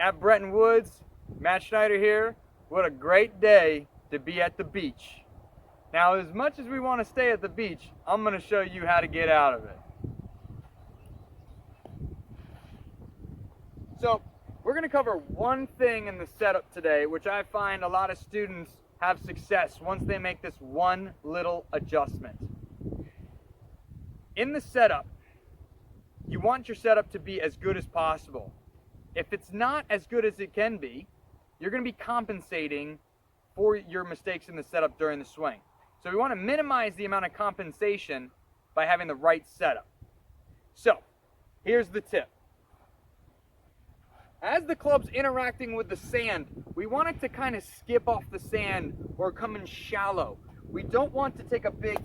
at Bretton Woods. Matt Schneider here. What a great day to be at the beach. Now, as much as we want to stay at the beach, I'm going to show you how to get out of it. So, we're going to cover one thing in the setup today, which I find a lot of students have success once they make this one little adjustment. In the setup, you want your setup to be as good as possible. If it's not as good as it can be, you're going to be compensating for your mistakes in the setup during the swing. So we want to minimize the amount of compensation by having the right setup. So, here's the tip. As the club's interacting with the sand, we want it to kind of skip off the sand or come in shallow. We don't want to take a big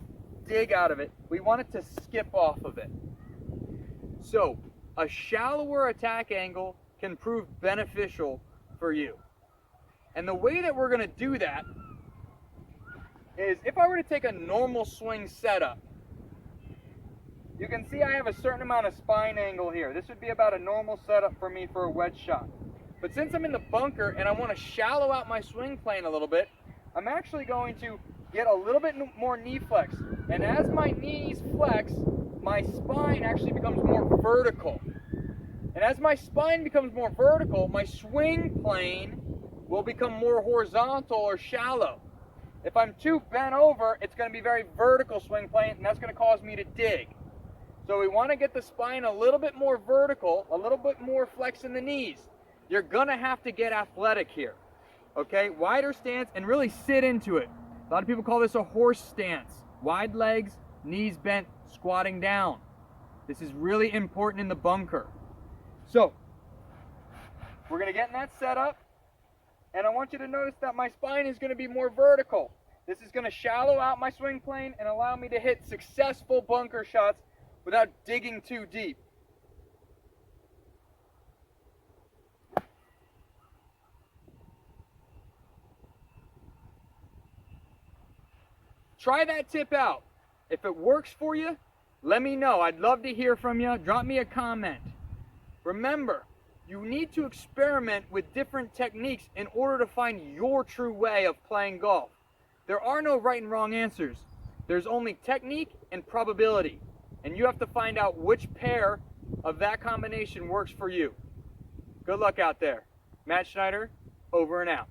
dig out of it. We want it to skip off of it. So, a shallower attack angle can prove beneficial for you. And the way that we're going to do that is, if I were to take a normal swing setup, you can see I have a certain amount of spine angle here. This would be about a normal setup for me for a wedge shot. But since I'm in the bunker and I want to shallow out my swing plane a little bit, I'm actually going to get a little bit more knee flex. And as my knees flex, my spine actually becomes more vertical. And as my spine becomes more vertical, my swing plane will become more horizontal or shallow. If I'm too bent over, it's going to be very vertical swing plane, and that's going to cause me to dig. So we want to get the spine a little bit more vertical, a little bit more flex in the knees. You're going to have to get athletic here. Okay, wider stance and really sit into it. A lot of people call this a horse stance. Wide legs, knees bent, squatting down. This is really important in the bunker. So, we're going to get in that setup, and I want you to notice that my spine is going to be more vertical. This is going to shallow out my swing plane and allow me to hit successful bunker shots without digging too deep. Try that tip out. If it works for you, let me know. I'd love to hear from you. Drop me a comment. Remember, you need to experiment with different techniques in order to find your true way of playing golf. There are no right and wrong answers. There's only technique and probability. And you have to find out which pair of that combination works for you. Good luck out there. Matt Schneider, over and out.